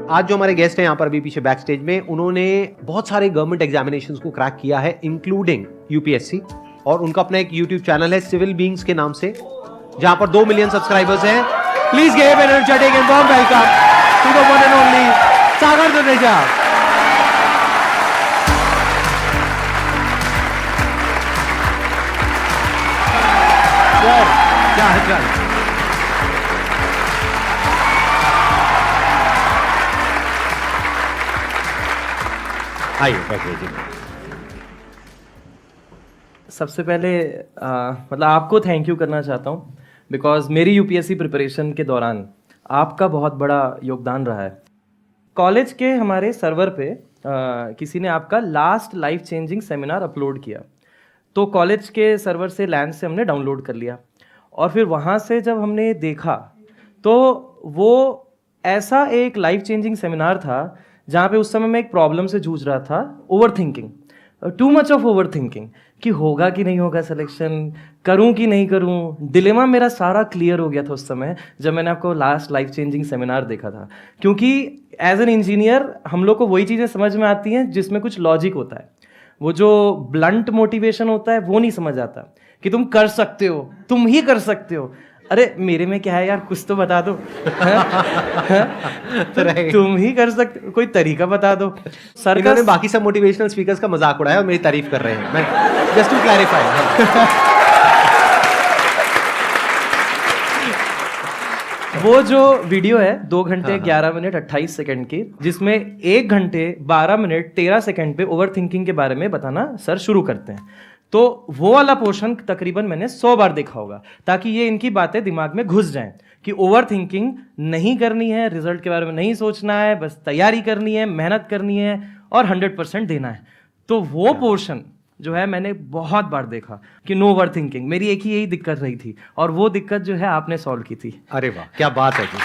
आज जो हमारे गेस्ट हैं यहाँ पर अभी पीछे बैक स्टेज में, उन्होंने बहुत सारे गवर्नमेंट एग्जामिनेशंस को क्रैक किया है, इंक्लूडिंग यूपीएससी, और उनका अपना एक यूट्यूब चैनल है सिविल बीइंग्स के नाम से, जहां पर 2 मिलियन सब्सक्राइबर्स हैं। Please give an energetic and warm welcome to the one and only Sagar Duneja. क्या हाल चाल? आइए बैठिए। सबसे पहले मतलब आपको थैंक यू करना चाहता हूँ, बिकॉज मेरी यूपीएससी प्रिपरेशन के दौरान आपका बहुत बड़ा योगदान रहा है। कॉलेज के हमारे सर्वर पे किसी ने आपका last life changing seminar upload किया, तो कॉलेज के सर्वर से लैंड से हमने डाउनलोड कर लिया, और फिर वहाँ से जब हमने देखा तो वो ऐसा एक लाइफ चेंजिंग सेमिनार था जहाँ पे उस समय मैं एक प्रॉब्लम से जूझ रहा था, over thinking, too much of over thinking, कि होगा कि नहीं होगा सिलेक्शन, करूं कि नहीं करूं। डिलेमा मेरा सारा क्लियर हो गया था उस समय जब मैंने आपको लास्ट लाइफ चेंजिंग सेमिनार देखा था, क्योंकि एज एन इंजीनियर हम लोग को वही चीज़ें समझ में आती हैं जिसमें कुछ लॉजिक होता है। वो जो ब्लंट मोटिवेशन होता है वो नहीं समझ आता कि तुम कर सकते हो, तुम ही कर सकते हो। अरे मेरे में क्या है यार, कुछ तो बता दो। तुम ही कर सकते, कोई तरीका बता दो। सर इन्होंने बाकी सब मोटिवेशनल स्पीकर्स का मजाक उड़ाया और मेरी तारीफ कर रहे हैं। मैं जस्ट टू क्लैरिफाई, वो जो वीडियो है 2 घंटे 11 मिनट 28 सेकंड की, जिसमें 1 घंटे 12 मिनट 13 सेकंड पे ओवर थिंकिंग के बारे में बताना सर शुरू करते हैं, तो वो वाला पोर्शन तकरीबन मैंने 100 बार देखा होगा, ताकि ये इनकी बातें दिमाग में घुस जाएं कि ओवर थिंकिंग नहीं करनी है, रिजल्ट के बारे में नहीं सोचना है, बस तैयारी करनी है, मेहनत करनी है और 100% देना है। तो वो पोर्शन जो है मैंने बहुत बार देखा कि नो ओवर थिंकिंग। मेरी एक ही यही दिक्कत रही थी, और वो दिक्कत जो है आपने सॉल्व की थी। अरे वाह, क्या बात है जी।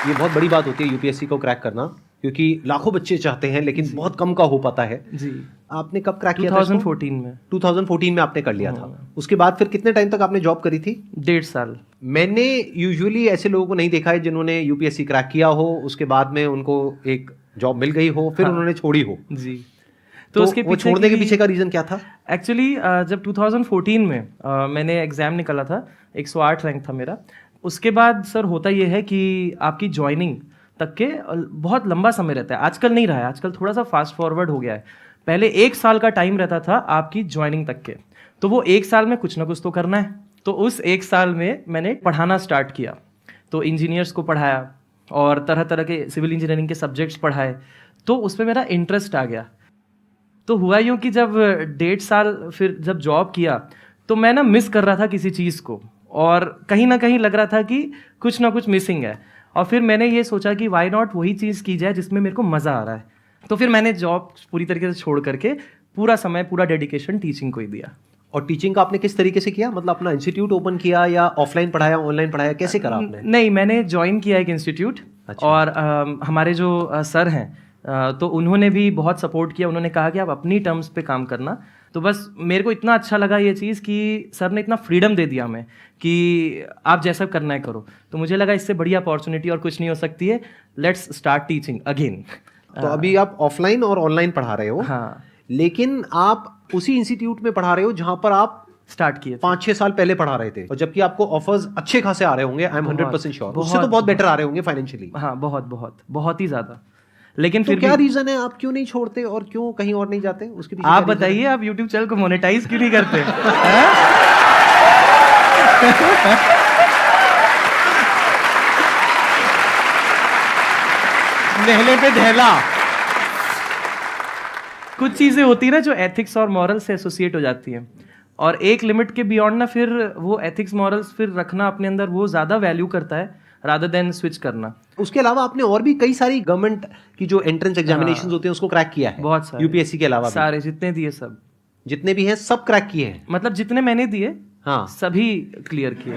ये बहुत बड़ी बात होती है यूपीएससी को क्रैक करना, क्योंकि लाखों बच्चे चाहते हैं लेकिन बहुत कम का हो पाता है। जी। आपने कब क्रैक किया? 2014 में। 2014 में आपने कर लिया था। उसके बाद फिर कितने टाइम तक आपने जॉब करी थी? 1.5 साल। मैंने यूजुअली ऐसे लोगों को नहीं देखा है जिन्होंने यूपीएससी क्रैक किया हो, उसके बाद में उनको एक जॉब मिल गई हो, फिर उन्होंने छोड़ी हो। जी। तो उसके वो छोड़ने के पीछे का रीजन क्या था? एक्चुअली जब 2014 में मैंने एग्जाम निकाला था, 108 रैंक था मेरा। उसके बाद सर होता यह है कि आपकी ज्वाइनिंग तक के बहुत लंबा समय रहता है। आजकल नहीं रहा है, आजकल थोड़ा सा फास्ट फॉरवर्ड हो गया है। पहले 1 साल का टाइम रहता था आपकी ज्वाइनिंग तक के, तो वो 1 साल में कुछ ना कुछ तो करना है। तो उस 1 साल में मैंने पढ़ाना स्टार्ट किया, तो इंजीनियर्स को पढ़ाया और तरह तरह के सिविल इंजीनियरिंग के सब्जेक्ट्स पढ़ाए, तो उसमें मेरा इंटरेस्ट आ गया। तो हुआ यूँ कि जब 1.5 साल फिर जब जॉब किया, तो मैं ना मिस कर रहा था किसी चीज़ को, और कहीं ना कहीं लग रहा था कि कुछ ना कुछ मिसिंग है। और फिर मैंने ये सोचा कि वाई नॉट वही चीज़ की जाए जिसमें मेरे को मज़ा आ रहा है। तो फिर मैंने जॉब पूरी तरीके से छोड़ करके पूरा समय, पूरा डेडिकेशन टीचिंग को ही दिया। और टीचिंग का आपने किस तरीके से किया? मतलब अपना इंस्टीट्यूट ओपन किया या ऑफलाइन पढ़ाया, ऑनलाइन पढ़ाया, कैसे करा आपने? नहीं, मैंने ज्वाइन किया एक इंस्टीट्यूट। अच्छा। और हमारे जो सर हैं तो उन्होंने भी बहुत सपोर्ट किया। उन्होंने कहा कि आप अपनी टर्म्स पे काम करना। तो बस मेरे को इतना अच्छा लगा ये चीज़ कि सर ने इतना फ्रीडम दे दिया हमें कि आप जैसा करना है करो। तो मुझे लगा इससे बड़ी अपॉर्चुनिटी और कुछ नहीं हो सकती है, लेट्स स्टार्ट टीचिंग अगेन। तो अभी आप ऑफलाइन और ऑनलाइन पढ़ा रहे हो। हाँ। लेकिन आप उसी इंस्टीट्यूट में पढ़ा रहे हो जहां पर आप स्टार्ट किए 5-6 साल पहले पढ़ा रहे थे, और जबकि आपको ऑफर्स अच्छे खासे आ रहे होंगे। आई एम 100% श्योर, उससे तो बहुत बेटर आ रहे होंगे फाइनेंशियली। हाँ, बहुत बहुत बहुत ही ज़्यादा। लेकिन तो फिर क्या रीजन है, आप क्यों नहीं छोड़ते और क्यों कहीं और नहीं जाते? उसके पीछे आप बताइए, आप YouTube चैनल को मोनेटाइज क्यों नहीं करते? नहले पे धैला। कुछ चीजें होती है ना जो एथिक्स और मॉरल से एसोसिएट हो जाती हैं, और एक लिमिट के बियॉन्ड ना फिर वो एथिक्स मॉरल्स फिर रखना अपने अंदर वो ज्यादा वैल्यू करता है रादर देन स्विच करना। उसके अलावा आपने और भी कई सारी गवर्नमेंट की जो एंट्रेंस एग्जामिनेशंस होते हैं उसको क्रैक किया है। बहुत सारे, यूपीएससी के अलावा सारे जितने दिए, सब जितने भी हैं सब क्रैक किए हैं। मतलब जितने मैंने दिए, हाँ, सभी क्लियर किए।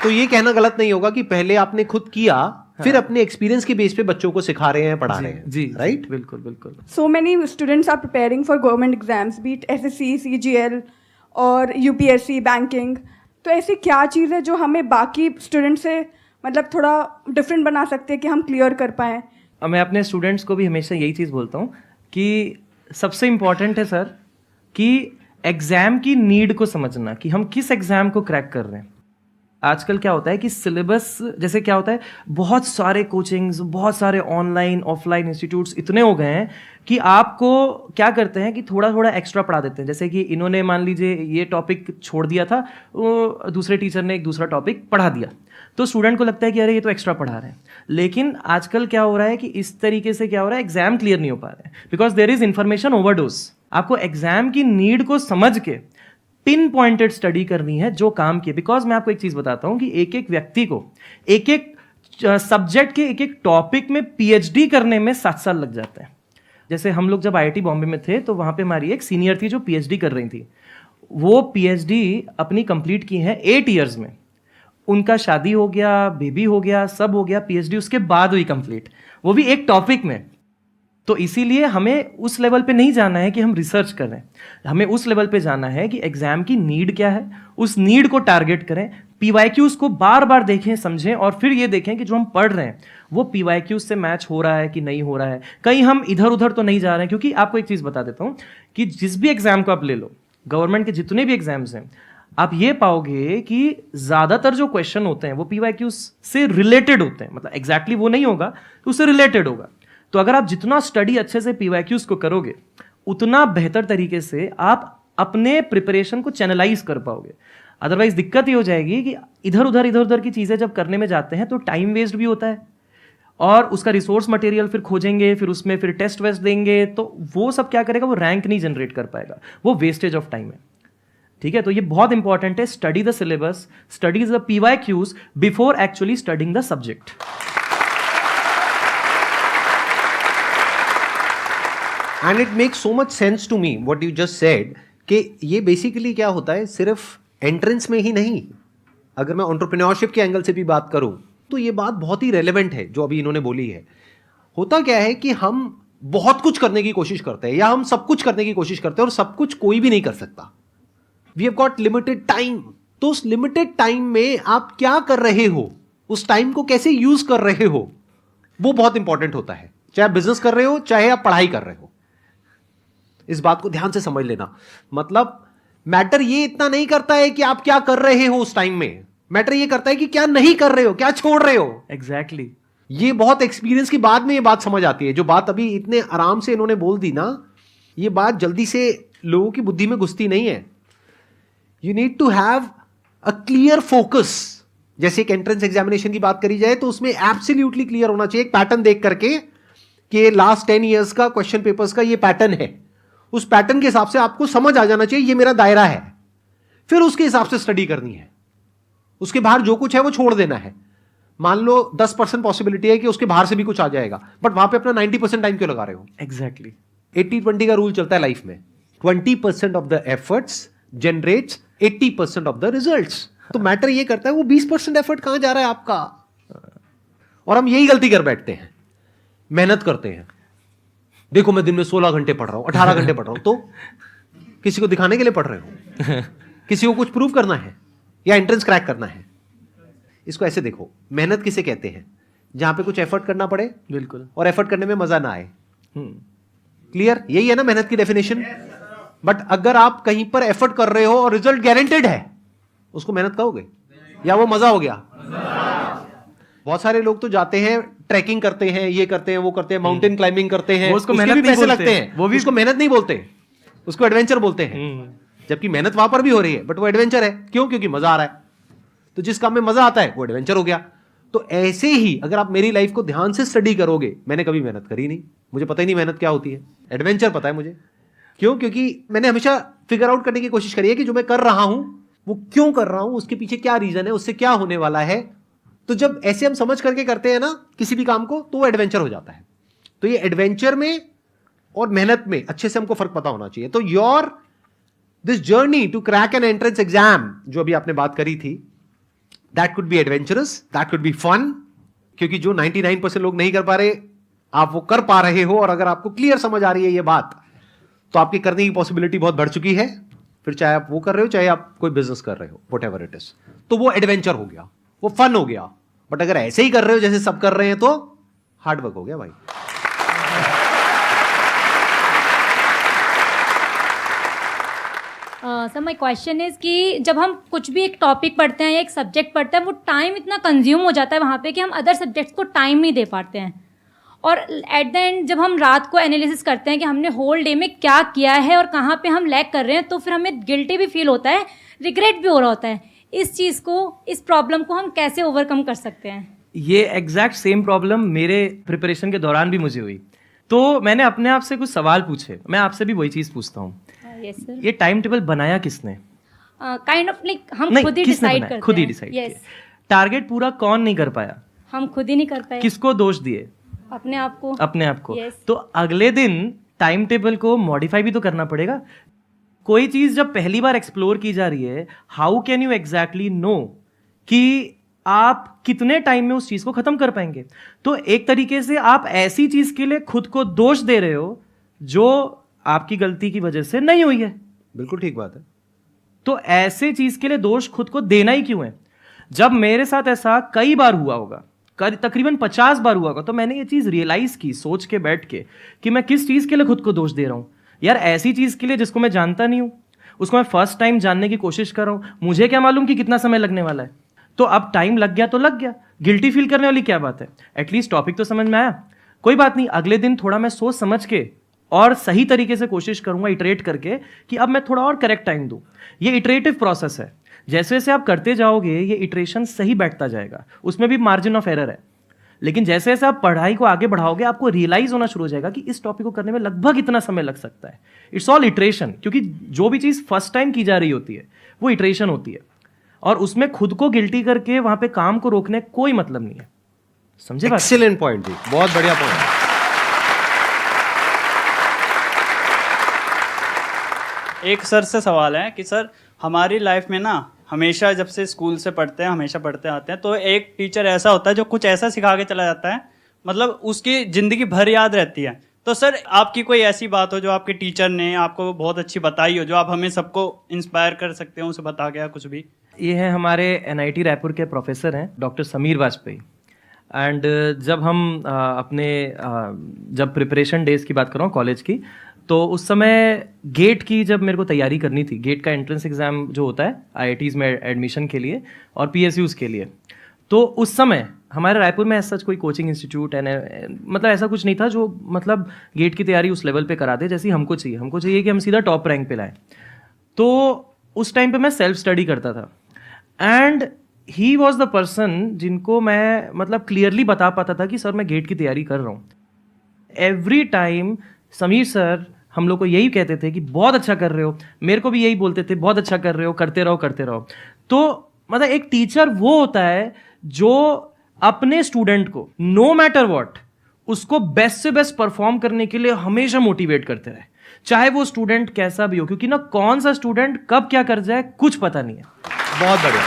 तो ये कहना गलत नहीं होगा कि पहले आपने खुद किया फिर अपने एक्सपीरियंस के बेस पे बच्चों को सिखा रहे हैं, पढ़ा रहे हैं। जी राइट, बिल्कुल बिल्कुल। So many students are preparing for government exams, be it SSC, CGL और UPSC, बैंकिंग। तो ऐसी क्या चीज़ है जो हमें बाकी स्टूडेंट से मतलब थोड़ा डिफरेंट बना सकते हैं कि हम क्लियर कर पाएँ? अब मैं अपने स्टूडेंट्स को भी हमेशा यही चीज़ बोलता हूँ कि सबसे इम्पॉर्टेंट है सर कि एग्ज़ाम की नीड को समझना कि हम किस एग्ज़ाम को क्रैक कर रहे हैं। आजकल क्या होता है कि सिलेबस जैसे क्या होता है, बहुत सारे कोचिंग्स, बहुत सारे ऑनलाइन ऑफलाइन इंस्टीट्यूट्स इतने हो गए हैं कि आपको क्या करते हैं कि थोड़ा थोड़ा एक्स्ट्रा पढ़ा देते हैं। जैसे कि इन्होंने मान लीजिए ये टॉपिक छोड़ दिया था, वो दूसरे टीचर ने एक दूसरा टॉपिक पढ़ा दिया, तो स्टूडेंट को लगता है कि अरे ये तो एक्स्ट्रा पढ़ा रहे हैं। लेकिन आजकल क्या हो रहा है कि इस तरीके से क्या हो रहा है, एग्जाम क्लियर नहीं हो पा रहे हैं because there is information overdose. आपको एग्जाम की नीड को समझ के पिन पॉइंटेड स्टडी करनी है जो काम की। बिकॉज मैं आपको एक चीज बताता हूं कि एक एक व्यक्ति को एक एक सब्जेक्ट के एक एक टॉपिक में पीएचडी करने में 7 साल लग जाते हैं। जैसे हम लोग जब आईआईटी बॉम्बे में थे तो वहां पे हमारी एक सीनियर थी जो पीएचडी कर रही थी। वो पीएचडी अपनी कंप्लीट की है 8 ईयर्स में। उनका शादी हो गया, बेबी हो गया, सब हो गया, पीएचडी उसके बाद हुई कंप्लीट, वो भी एक टॉपिक में। तो इसीलिए हमें उस लेवल पे नहीं जाना है कि हम रिसर्च करें, हमें उस लेवल पे जाना है कि एग्जाम की नीड क्या है, उस नीड को टारगेट करें, पीवाईक्यूज को बार बार देखें, समझें और फिर ये देखें कि जो हम पढ़ रहे हैं वो पीवाईक्यूज से मैच हो रहा है कि नहीं हो रहा है, कहीं हम इधर उधर तो नहीं जा रहे हैं। क्योंकि आपको एक चीज़ बता देता हूँ कि जिस भी एग्जाम को आप ले लो, गवर्नमेंट के जितने भी एग्जाम्स हैं, आप ये पाओगे कि ज़्यादातर जो क्वेश्चन होते हैं वो पीवाईक्यूज से रिलेटेड होते हैं। मतलब एग्जैक्टली वो नहीं होगा तो उससे रिलेटेड होगा। तो अगर आप जितना स्टडी अच्छे से पीवाईक्यूज को करोगे उतना बेहतर तरीके से आप अपने प्रिपरेशन को चैनलाइज कर पाओगे। अदरवाइज दिक्कत ये हो जाएगी कि इधर उधर की चीज़ें जब करने में जाते हैं तो टाइम वेस्ट भी होता है और उसका रिसोर्स मटेरियल फिर खोजेंगे, फिर उसमें फिर टेस्ट वेस्ट देंगे, तो वो सब क्या करेगा, वो रैंक नहीं जनरेट कर पाएगा, वो वेस्टेज ऑफ टाइम है। ठीक है, तो ये बहुत इंपॉर्टेंट है, study the syllabus, study the PYQs before actually studying the subject. And it makes so much sense to me what you just said कि ये बेसिकली क्या होता है, सिर्फ एंट्रेंस में ही नहीं, अगर मैं एंटरप्रेन्योरशिप के एंगल से भी बात करूं तो ये बात बहुत ही रेलेवेंट है जो अभी इन्होंने बोली है। होता क्या है कि हम बहुत कुछ करने की कोशिश करते हैं या हम सब कुछ करने की कोशिश करते हैं और सब कुछ कोई भी नहीं कर सकता। We have got limited time. तो उस लिमिटेड टाइम में आप क्या कर रहे हो, उस टाइम को कैसे यूज कर रहे हो, वो बहुत इंपॉर्टेंट होता है। चाहे आप बिजनेस कर रहे हो, चाहे आप पढ़ाई कर रहे हो, इस बात को ध्यान से समझ लेना। मतलब मैटर ये इतना नहीं करता है कि आप क्या कर रहे हो उस टाइम में, मैटर ये करता है कि क्या नहीं कर रहे हो, क्या छोड़ रहे हो। एग्जैक्टली ये बहुत एक्सपीरियंस की बाद में ये बात समझ आती है। जो बात अभी इतने आराम से इन्होंने बोल दी ना, ये बात जल्दी से लोगों की बुद्धि में घुसती नहीं है। You need to have a clear focus. जैसे एक एंट्रेंस एग्जामिनेशन की बात करी जाए तो उसमें एब्सोल्युटली क्लियर होना चाहिए, एक पैटर्न देख करके कि लास्ट 10 ईयर्स का क्वेश्चन पेपर्स का ये पैटर्न है, उस पैटर्न के हिसाब से आपको समझ आ जाना चाहिए ये मेरा दायरा है, फिर उसके हिसाब से स्टडी करनी है। उसके बाहर जो कुछ है वो छोड़ देना है। मान लो 10% पॉसिबिलिटी है कि उसके बाहर से भी कुछ आ जाएगा, बट वहां पे अपना 90% टाइम क्यों लगा रहे हो। एग्जैक्टली 80-20 का रूल चलता है लाइफ में। 20% of the efforts generates 80% of the results. तो मैटर ये करता है वो 20% एफर्ट कहां जा रहा है आपका। और हम यही गलती कर बैठते हैं, मेहनत करते हैं, देखो मैं दिन में 16 घंटे पढ़ रहा हूं, 18 घंटे पढ़ रहा हूं। तो किसी को दिखाने के लिए पढ़ रहे हो, किसी को कुछ प्रूव करना है या एंट्रेंस क्रैक करना है। इसको ऐसे देखो, मेहनत किसे कहते हैं, जहां पे कुछ एफर्ट करना पड़े, बिल्कुल, और एफर्ट करने में मजा ना आए। क्लियर, यही है ना मेहनत की डेफिनेशन। बट अगर आप कहीं पर एफर्ट कर रहे हो और रिजल्ट गारंटेड है, उसको मेहनत कहोगे या वो मजा हो गया। बहुत सारे लोग तो जाते हैं, ट्रैकिंग करते हैं, ये करते हैं, वो करते हैं, माउंटेन क्लाइंबिंग करते हैं, उसको उसके मेहनत भी नहीं पैसे बोलते, लगते हैं, वो भी उसको मेहनत नहीं बोलते, उसको एडवेंचर बोलते हैं। जबकि मेहनत वहां पर भी हो रही है बट वो एडवेंचर है। क्यों? क्योंकि मजा आ रहा है। तो जिस काम में मजा आता है वो एडवेंचर हो गया। तो ऐसे ही अगर आप मेरी लाइफ को ध्यान से स्टडी करोगे, मैंने कभी मेहनत करी नहीं, मुझे पता ही नहीं मेहनत क्या होती है, एडवेंचर पता है मुझे। क्यों? क्योंकि मैंने हमेशा फिगर आउट करने की कोशिश करी है कि जो मैं कर रहा हूं वो क्यों कर रहा हूं, उसके पीछे क्या रीजन है, उससे क्या होने वाला है। तो जब ऐसे हम समझ करके करते हैं ना किसी भी काम को, तो वो एडवेंचर हो जाता है। तो ये एडवेंचर में और मेहनत में अच्छे से हमको फर्क पता होना चाहिए। तो your this journey to crack an entrance exam, जो अभी आपने बात करी थी, that could be adventurous, that could be fun, क्योंकि जो 99% लोग नहीं कर पा रहे, आप वो कर पा रहे हो, और अगर आपको क्लियर समझ आ रही है ये बात, तो आपकी करने की पॉसिबिलिटी बहुत बढ़ चुकी है। फिर चाहे आप वो कर रहे हो, चाहे आप कोई बिजनेस कर रहे हो, व्हाटएवर इट इज, तो वो एडवेंचर हो गया, वो फन हो गया। बट अगर ऐसे ही कर रहे हो जैसे सब कर रहे हैं, तो हार्डवर्क हो गया भाई। सर माय क्वेश्चन इज कि जब हम कुछ भी एक टॉपिक पढ़ते हैं या एक सब्जेक्ट पढ़ते हैं, वो टाइम इतना कंज्यूम हो जाता है वहाँ पे कि हम अदर सब्जेक्ट्स को टाइम नहीं दे पाते हैं। और एट द एंड जब हम रात को एनालिसिस करते हैं कि हमने होल डे में क्या किया है और कहाँ पे हम लैग कर रहे हैं, तो फिर हमें गिल्टी भी फील होता है, रिग्रेट भी हो रहा होता है। इस चीज़ को, इस प्रॉब्लम को हम कैसे ओवरकम कर सकते हैं? ये एग्जैक्ट सेम प्रॉब्लम मेरे प्रिपरेशन के दौरान भी मुझे हुई। तो मैंने अपने आप से कुछ सवाल पूछे। मैं आपसे भी वही चीज़ पूछता हूँ, यस सर। ये टाइम टेबल बनाया किसने? काइंड ऑफ लाइक हम नहीं, खुद ही किसने डिसाइड बनाया? करते खुद ही हैं। डिसाइड Yes, किया। टारगेट पूरा कौन नहीं कर पाया? हम खुद ही नहीं कर पाए। किसको दोष दिए? अपने आप को। अपने आप को। Yes. तो अगले दिन टाइम टेबल को मॉडिफाई भी तो करना पड़ेगा। कोई चीज जब पहली बार एक्सप्लोर की जा रही है, how can you exactly know कि आप कितने टाइम में उस चीज को खत्म कर पाएंगे? तो एक तरीके से आप ऐसी चीज के लिए खुद को दोष दे रहे हो जो आपकी गलती की वजह से नहीं हुई है। बिल्कुल ठीक बात है। तो ऐसे चीज के लिए दोष खुद को देना ही क्यों है? जब मेरे साथ ऐसा कई बार हुआ होगा, तकरीबन 50 बार हुआ होगा, तो मैंने ये चीज रियलाइज की सोच के बैठ के कि मैं किस चीज के लिए खुद को दोष दे रहा हूं। यार ऐसी चीज के लिए जिसको मैं जानता नहीं हूं, उसको मैं फर्स्ट टाइम जानने की कोशिश कर रहा हूं, मुझे क्या मालूम कि कितना समय लगने वाला है। तो अब टाइम लग गया तो लग गया, गिल्टी फील करने वाली क्या बात है? एटलीस्ट टॉपिक तो समझ में आया, कोई बात नहीं। अगले दिन थोड़ा मैं सोच समझ के और सही तरीके से कोशिश करूंगा, इटरेट करके, कि अब मैं थोड़ा और करेक्ट टाइम दूं। ये इटरेटिव प्रोसेस है, जैसे जैसे आप करते जाओगे ये इटरेशन सही बैठता जाएगा, उसमें भी मार्जिन ऑफ एरर है। लेकिन जैसे जैसे आप पढ़ाई को आगे बढ़ाओगे, आपको रियलाइज होना शुरू हो जाएगा कि इस टॉपिक को करने में लगभग इतना समय लग सकता है। इट्स ऑल इटरेशन, क्योंकि जो भी चीज फर्स्ट टाइम की जा रही होती है वो इटरेशन होती है, और उसमें खुद को गिल्टी करके वहां पे काम को रोकने कोई मतलब नहीं है। समझे बात? एक्सीलेंट पॉइंट जी, बहुत बढ़िया पॉइंट। एक सर से सवाल है कि सर हमारी लाइफ में ना हमेशा जब से स्कूल से पढ़ते हैं, हमेशा पढ़ते आते हैं, तो एक टीचर ऐसा होता है जो कुछ ऐसा सिखा के चला जाता है, मतलब उसकी ज़िंदगी भर याद रहती है। तो सर आपकी कोई ऐसी बात हो जो आपके टीचर ने आपको बहुत अच्छी बताई हो, जो आप हमें सबको इंस्पायर कर सकते हो, उसे बता गया कुछ भी? ये है हमारे NIT रायपुर के प्रोफेसर हैं, डॉक्टर समीर वाजपेयी। एंड जब हम जब प्रिपरेशन डेज की बात कर रहा हूँ कॉलेज की, तो उस समय गेट की जब मेरे को तैयारी करनी थी, गेट का एंट्रेंस एग्जाम जो होता है IITs में एडमिशन के लिए और PSUs के लिए, तो उस समय हमारे रायपुर में ऐसा कोई कोचिंग इंस्टीट्यूट मतलब ऐसा कुछ नहीं था जो मतलब गेट की तैयारी उस लेवल पे करा दे जैसी हमको चाहिए। हमको चाहिए कि हम सीधा टॉप रैंक पे लाएं। तो उस टाइम पे मैं सेल्फ स्टडी करता था, and he was the person जिनको मैं मतलब क्लियरली बता पाता था कि सर मैं गेट की तैयारी कर रहा हूँ। एवरी टाइम समीर सर हम लोग को यही कहते थे कि बहुत अच्छा कर रहे हो, मेरे को भी यही बोलते थे बहुत अच्छा कर रहे हो, करते रहो करते रहो। तो मतलब एक टीचर वो होता है जो अपने स्टूडेंट को नो मैटर व्हाट उसको बेस्ट से बेस्ट परफॉर्म करने के लिए हमेशा मोटिवेट करते रहे, चाहे वो स्टूडेंट कैसा भी हो, क्योंकि ना कौन सा स्टूडेंट कब क्या कर जाए कुछ पता नहीं है। बहुत बढ़िया,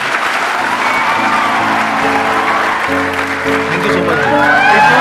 थैंक यू सो मच।